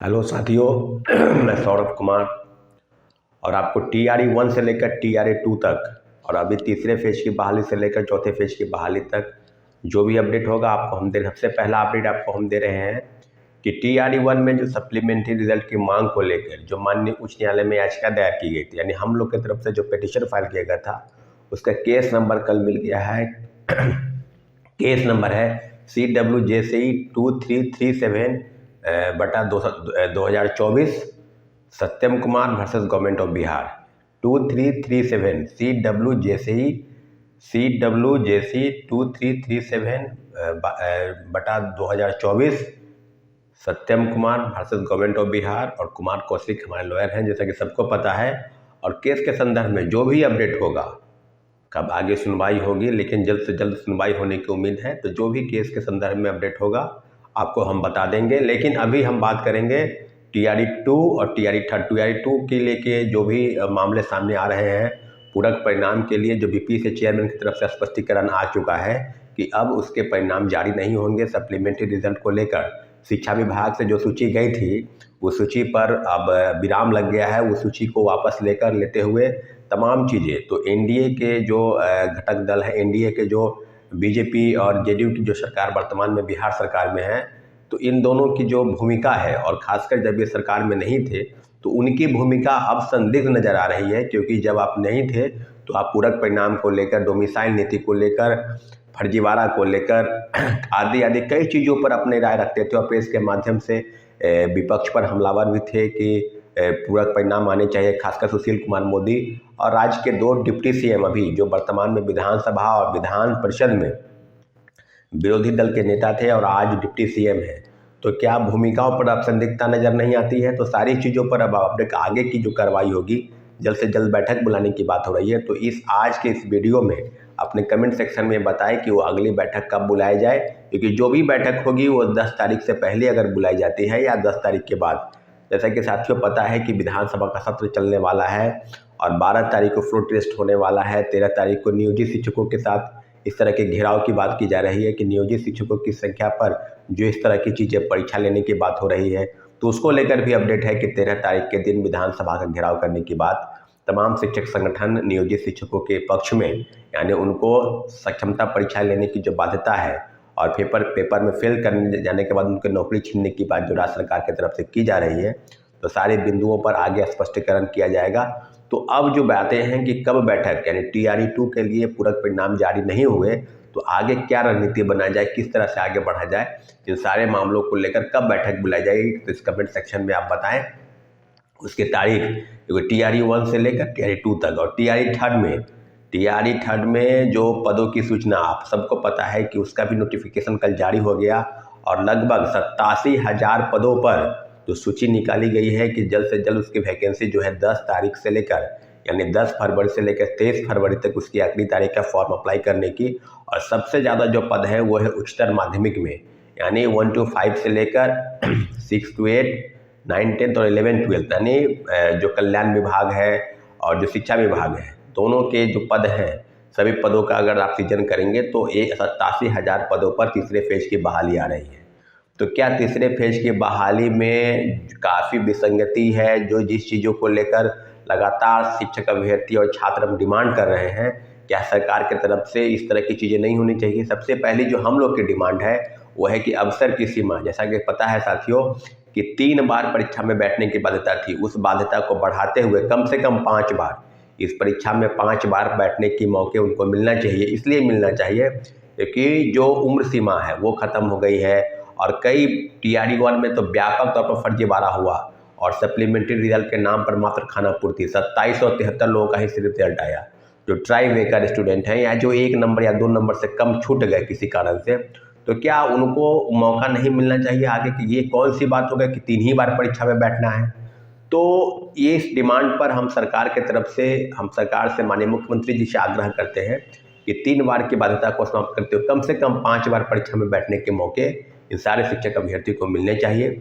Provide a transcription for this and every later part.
Hello साथियों, मैं सौरभ कुमार और आपको TRE 1 से लेकर TRE 2 तक और अभी तीसरे फेज की बहाली से लेकर चौथे फेज की बहाली तक जो भी अपडेट होगा आपको हम दे सबसे पहला अपडेट आपको हम दे रहे हैं कि TRE 1 में जो सप्लीमेंट्री रिजल्ट की मांग को लेकर जो माननीय उच्च न्यायालय में याचिका दायर की गई थी, यानी हम लोग की तरफ से जो पिटिशन फाइल किया गया था उसका केस नंबर कल मिल गया है। केस नंबर है CWJCE 2337 बटा 2024 Satyam Kumar versus government of Bihar 2337 CWJCE 2337 बटा 2024 Satyam Kumar versus government of Bihar. और कुमार कौशिक हमारे लॉयर हैं, जैसा कि सबको पता है। और केस के संदर्भ में जो भी अपडेट होगा, कब आगे सुनवाई होगी, लेकिन जल्द से जल्द सुनवाई होने की उम्मीद है। तो जो भी केस के संदर्भ में अपडेट होगा आपको हम बता देंगे। लेकिन अभी हम बात करेंगे TRE 2 और TRE 2 के लेके जो भी मामले सामने आ रहे हैं, पूरक परिणाम के लिए जो BPSC चेयरमैन की तरफ से स्पष्टीकरण आ चुका है कि अब उसके परिणाम जारी नहीं होंगे। सप्लीमेंट्री रिजल्ट को लेकर शिक्षा विभाग से जो सूची गई थी, उस सूची पर अब विराम लग गया है। उस सूची को वापस लेते हुए तमाम चीज़ें, तो NDA के जो घटक दल है, NDA के जो BJP और JDU की जो सरकार वर्तमान में बिहार सरकार में है, तो इन दोनों की जो भूमिका है, और खासकर जब ये सरकार में नहीं थे तो उनकी भूमिका अब संदिग्ध नज़र आ रही है। क्योंकि जब आप नहीं थे तो आप पूरक परिणाम को लेकर, डोमिसाइल नीति को लेकर, फर्जीवाड़ा को लेकर आदि आदि कई चीज़ों पर अपने राय रखते थे और प्रेस के माध्यम से विपक्ष पर हमलावर भी थे कि पूरक परिणाम आने चाहिए, खासकर सुशील कुमार मोदी और राज्य के 2 डिप्टी CM अभी जो वर्तमान में विधानसभा और विधान परिषद में विरोधी दल के नेता थे और आज डिप्टी CM है। तो क्या भूमिकाओं पर अब संदिग्धता नज़र नहीं आती है? तो सारी चीज़ों पर अब अपडेट आगे की जो कार्रवाई होगी, जल्द से जल्द बैठक बुलाने की बात हो रही है। तो आज के इस वीडियो में अपने कमेंट सेक्शन में बताएं कि वो अगली बैठक कब बुलाई जाए, क्योंकि जो भी बैठक होगी वो 10 तारीख से पहले अगर बुलाई जाती है या 10 तारीख के बाद। जैसा कि साथियों पता है कि विधानसभा का सत्र चलने वाला है और 12 तारीख को फ्लोर टेस्ट होने वाला है। 13 तारीख को नियोजित शिक्षकों के साथ इस तरह के घेराव की बात की जा रही है कि नियोजित शिक्षकों की संख्या पर जो इस तरह की चीज़ें परीक्षा लेने की बात हो रही है, तो उसको लेकर भी अपडेट है कि 13 तारीख के दिन विधानसभा का घेराव करने की बात तमाम शिक्षक संगठन नियोजित शिक्षकों के पक्ष में, यानी उनको सक्षमता परीक्षा लेने की जो बाध्यता है और पेपर में फेल करने जाने के बाद उनकी नौकरी छीनने की बात जो राज्य सरकार की तरफ से की जा रही है, तो सारे बिंदुओं पर आगे स्पष्टीकरण किया जाएगा। तो अब जो बातें हैं कि कब बैठक, यानी TRE 2 के लिए पूरक परिणाम जारी नहीं हुए तो आगे क्या रणनीति बनाई जाए, किस तरह से आगे बढ़ा जाए, इन सारे मामलों को लेकर कब बैठक बुलाई जाएगी, तो इस कमेंट सेक्शन में आप बताएं। उसकी तारीख TRE 1 से लेकर TRE 2 तक। और TRE 3 में जो पदों की सूचना आप सबको पता है कि उसका भी नोटिफिकेशन कल जारी हो गया और लगभग 87,000 पदों पर जो सूची निकाली गई है कि जल्द से जल्द उसकी वैकेंसी जो है 10 तारीख से लेकर, यानी 10 फरवरी से लेकर 23 फरवरी तक उसकी आखिरी तारीख का फॉर्म अप्लाई करने की। और सबसे ज़्यादा जो पद है वो है उच्चतर माध्यमिक में, यानी 1 to 5 से लेकर 6 to 8, 9, 10 और 11, 12, यानी जो कल्याण विभाग है और जो शिक्षा विभाग है, दोनों के जो पद हैं, सभी पदों का अगर आप सृजन करेंगे तो 87,000 पदों पर तीसरे फेज की बहाली आ रही है। तो क्या तीसरे फेज की बहाली में काफ़ी विसंगति है? जो जिस चीज़ों को लेकर लगातार शिक्षक अभ्यर्थी और छात्र डिमांड कर रहे हैं, क्या सरकार की तरफ से इस तरह की चीज़ें नहीं होनी चाहिए? सबसे पहली जो हम लोग की डिमांड है वो है कि अवसर की सीमा, जैसा कि पता है साथियों कि 3 बार परीक्षा में बैठने की बाध्यता थी, उस बाध्यता को बढ़ाते हुए कम से कम 5 बार, इस परीक्षा में 5 बार बैठने की मौके उनको मिलना चाहिए। इसलिए मिलना चाहिए क्योंकि जो उम्र सीमा है वो ख़त्म हो गई है और कई TRE 1 में तो व्यापक तौर पर फर्जीवाड़ा हुआ और सप्लीमेंट्री रिजल्ट के नाम पर मात्र खानापूर्ति। 2773 लोगों का ही सिर्फ रिजल्ट आया जो ट्राई वेकर स्टूडेंट हैं या जो 1 नंबर या 2 नंबर से कम छूट गए किसी कारण से। तो क्या उनको मौका नहीं मिलना चाहिए आगे? कि ये कौन सी बात हो गई कि 3 ही बार परीक्षा में बैठना है? तो ये इस डिमांड पर हम सरकार से माननीय मुख्यमंत्री जी से आग्रह करते हैं कि 3 बार की बाध्यता को समाप्त करते हुए कम से कम 5 बार परीक्षा में बैठने के मौके इन सारे शिक्षक अभ्यर्थी को मिलने चाहिए।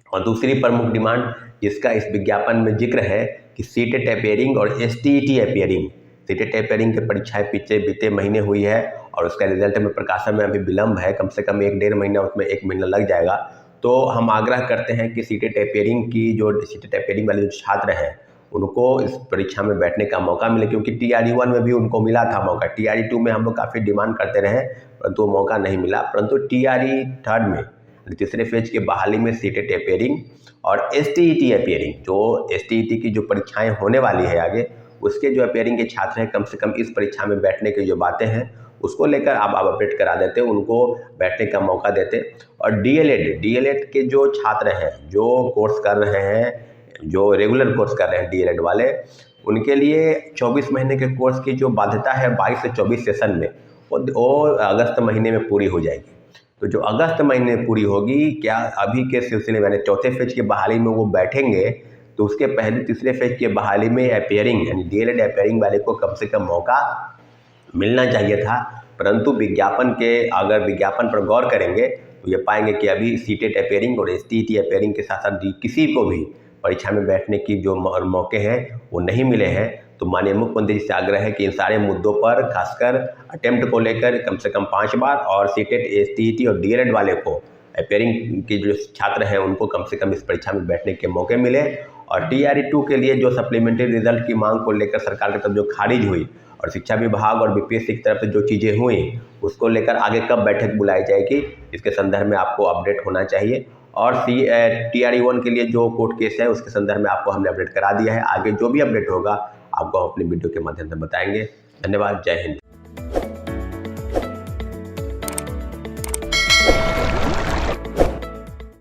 और दूसरी प्रमुख डिमांड जिसका इस विज्ञापन में जिक्र है कि CTET अपियरिंग और STET अपियरिंग, CTET अपियरिंग की परीक्षाएं बीते महीने हुई है और उसका रिजल्ट में प्रकाशन में अभी विलम्ब है, कम से कम 1 डेढ़ महीना, उसमें 1 महीना लग जाएगा। तो हम आग्रह करते हैं कि सीटेट अपेयरिंग की जो सीटेट अपेयरिंग वाले जो छात्र हैं उनको इस परीक्षा में बैठने का मौका मिले, क्योंकि TRE 1 में भी उनको मिला था मौका। TRE 2 में हम लोग काफ़ी डिमांड करते रहे परंतु मौका नहीं मिला, परंतु TRE 3 में तीसरे फेज के बहाली में सीटेट अपेयरिंग और STET अपेयरिंग, जो STET की जो परीक्षाएं होने वाली है आगे, उसके जो अपेयरिंग के छात्र हैं कम से कम इस परीक्षा में बैठने की जो बातें हैं उसको लेकर आप अपडेट करा देते, उनको बैठने का मौका देते। और DLED के जो छात्र हैं जो कोर्स कर रहे हैं, जो रेगुलर कोर्स कर रहे हैं DLED वाले, उनके लिए 24 महीने के कोर्स की जो बाध्यता है 22 से 24 सेशन में वो अगस्त महीने में पूरी हो जाएगी। तो जो अगस्त महीने में पूरी होगी, क्या अभी के सिलसिले में यानी चौथे फेज की बहाली में वो बैठेंगे तो उसके पहले तीसरे फेज की बहाली में अपेयरिंग यानी DLED अपेयरिंग वाले को कम से कम मौका मिलना चाहिए था। परंतु अगर विज्ञापन पर गौर करेंगे तो ये पाएंगे कि अभी सीटेट अपेयरिंग और STET अपेयरिंग के साथ साथ किसी को भी परीक्षा में बैठने की जो मौके हैं वो नहीं मिले हैं। तो माननीय मुख्यमंत्री जी से आग्रह है कि इन सारे मुद्दों पर खासकर अटेम्प्ट को लेकर कम से कम 5 बार और सीटेट STET और DLED वाले को अपेयरिंग के जो छात्र हैं उनको कम से कम इस परीक्षा में बैठने के मौके मिले। और TRE 2 के लिए जो सप्लीमेंट्री रिजल्ट की मांग को लेकर सरकार की तरफ जो खारिज हुई और शिक्षा विभाग और BPSC की तरफ से जो चीज़ें हुई उसको लेकर आगे कब बैठक बुलाई जाएगी, इसके संदर्भ में आपको अपडेट होना चाहिए। और TRE 1 के लिए जो कोर्ट केस है उसके संदर्भ में आपको हमने अपडेट करा दिया है। आगे जो भी अपडेट होगा आपको अपने वीडियो के माध्यम से बताएंगे। धन्यवाद। जय हिंद।